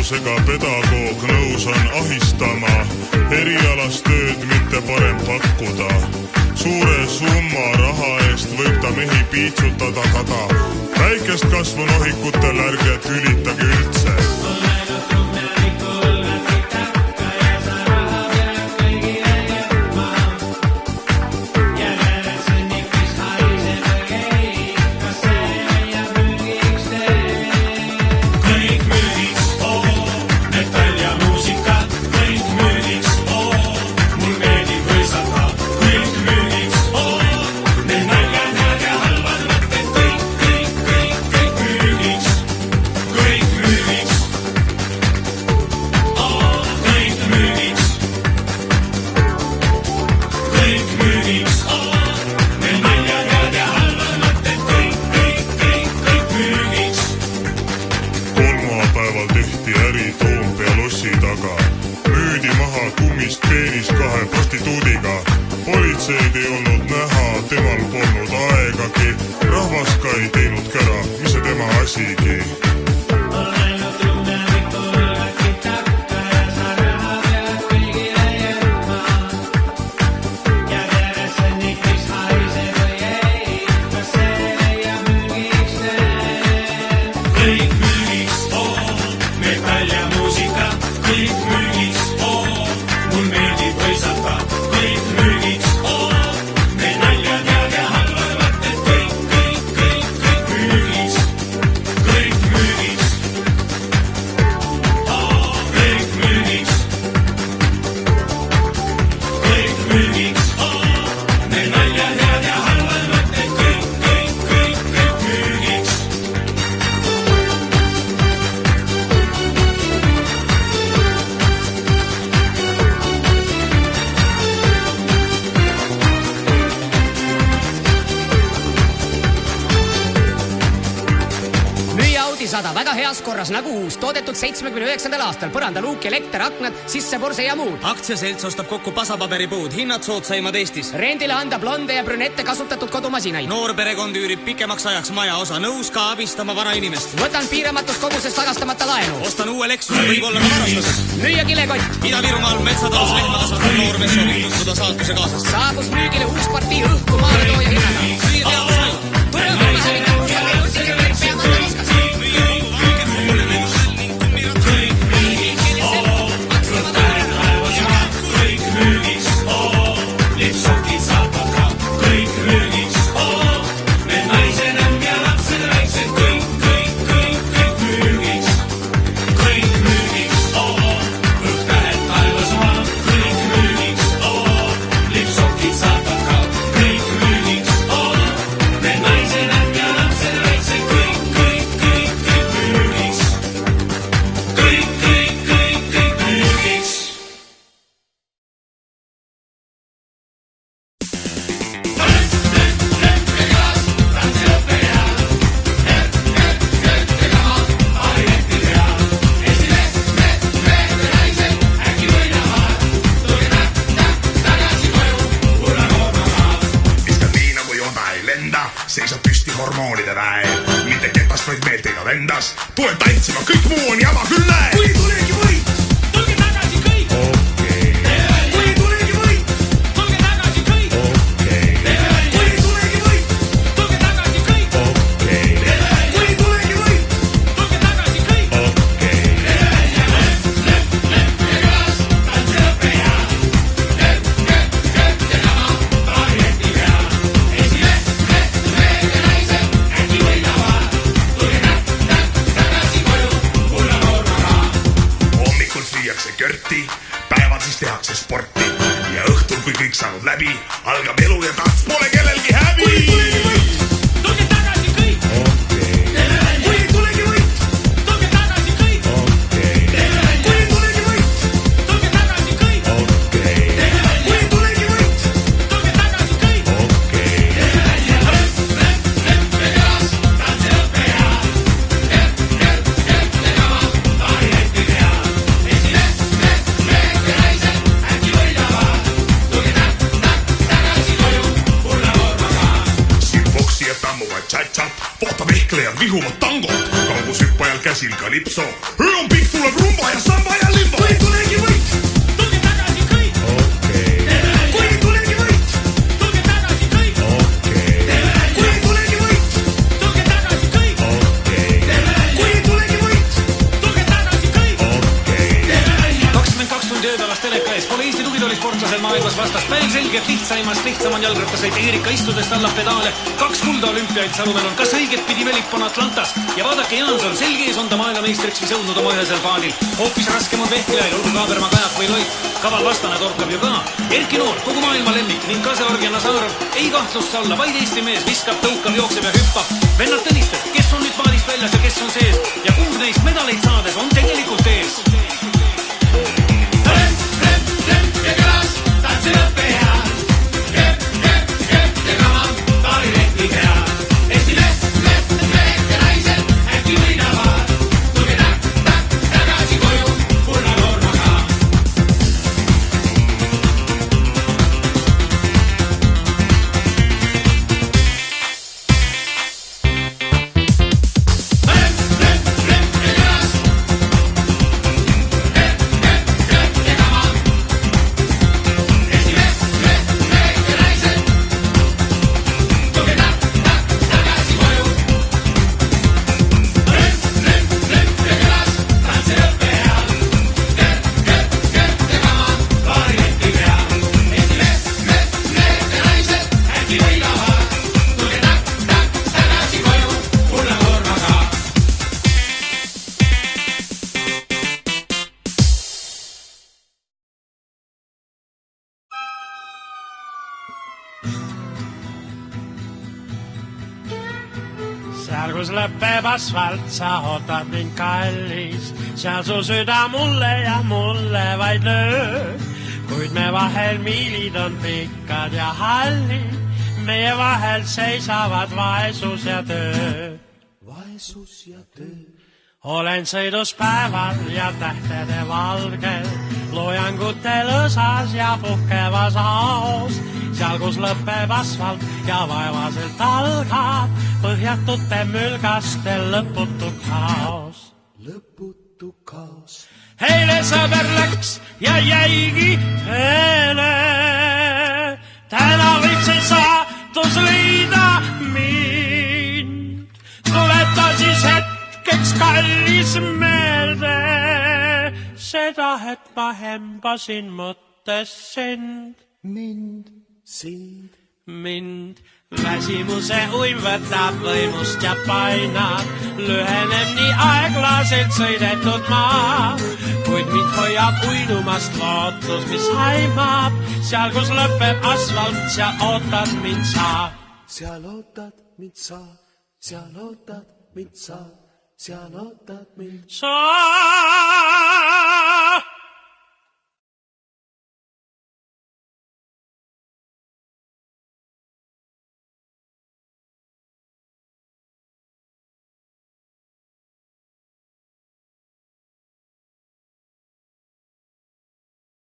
haridusega pedagoog nõus on ahistama, erialast tööd mitte parem pakkuda. Suure summa raha eest võib ta mehi piitsutada taga. Väikest kasvu nohikutel ärge tülitage üldse. Politseid ei olnud näha, temal polnud aegagi. Rahvas ka ei teinud kära, mis see tema asigi. Väga heas korras nagu uus, toodetud 79. aastal, põranda luuk, elekter, aknad, sisseporse ja muud. Aktsiaselts ostab kokku pasapaberipuud, hinnad soodsaimad Eestis. Rendile anda blonde ja brünette kasutatud kodumasinaid. Noor perekond üürib pikemaks ajaks maja osa, nõus ka abistama vanainimest. Võtan piiramatus koguses tagastamata laenu. Ostan uue Lexus, võib olla ka varastatud. Müüa kilekott. Ida-Virumaal metsatalus lehma kasvatab noormees soovib tutvuda saatuse kaasast. Saabus müügile uus partii õhku maale tooja hinnaga. Süüa teadusmaju. Tule õhku hävitab usagi. Seisab püsti hormoonide väe, mitte ketast vaid meeltega vendas. Tule tantsima, kõik muu on jama küll näe. Kui tulegi võit, tulge tagasi kõik. Kui tulegi võit, tulge tagasi kõik. Kui tulegi võit, tulge tagasi kõik. Kui tulegi võit, tulge tagasi kõik. Lepp ja kaas, tantse õppe ja. Lepp ja kama, paarieti pea. Esile. Körti, päeval siis tehakse sporti ja õhtul, kui kõik saanud läbi, algab elu ja tants, pole kellelgi häbi. Kui tulegi võit, tulge tagasi kõik. Kui tulegi võit, tulge tagasi kõik. Kui tulegi võit, tulge tagasi kõik. Kui tulegi võit, tulge tagasi kõik. Lepp ja kaas, tantse õppe ja. Lepp ja kama, paarieti pea. Esile. Tšat-tšat, vaata vehklejad vihuvad tangot, kaugushüppajal käsil kalipso. Öömpik tuleb rumba kuid oli sportlasel maailmas vastast päev selge, et lihtsaimast lihtsam on jalgrattasõit Erika istudest alla pedaale. 2 kulda olümpiaid Salumel on, kas õiget pidi Velipon Atlantas ja vaadake Jaanson, selge ees on ta maailmameistriks või sõudnud oma ühesel paadil. Hoopis raskem on Vehkiläil, olgu Kaaberma, Kajak või Loit. Kaval vastane torkab ju ka. Erki Noor, kogu maailma lemmik ning Kase-Org ja Nazarov ei kahtlust olla, vaid Eesti mees viskab, tõukab, jookseb ja hüppab. Vennad tõnistad, kes on nüüd paadist väljas ja kes on sees ja kumb neist medaleid saades on tegelikult ees. Seal kus lõpeb asfalt, sa ootad mind kallis, seal su süda mulle ja mulle vaid lööb. Kuid me vahel miilid on pikad ja hallid, meie vahel seisavad vaesus ja töö. Vaesus ja töö. Olen sõidus päeval ja tähtede valgel, loojangute lõsas ja puhkevas aos. Seal, kus lõpeb asfalt ja vaevaselt algab, põhjatute mülgaste lõputu kaos. Lõputu kaos. Eile sõber läks ja jäigi teele. Täna võib see saatus leida mind. Tuleta siis hetkeks kallis meelde seda, et ma hembasin mõttes sind. Mind väsimuse uim võtab võimust ja painab, lüheneb nii aeglaselt sõidetud maa. Kuid mind hoiab uinumast lootus, mis haimab, seal kus lõpeb asfalt, seal ootad mind sa. Seal ootad mind sa, seal ootad mind sa, seal ootad mind sa.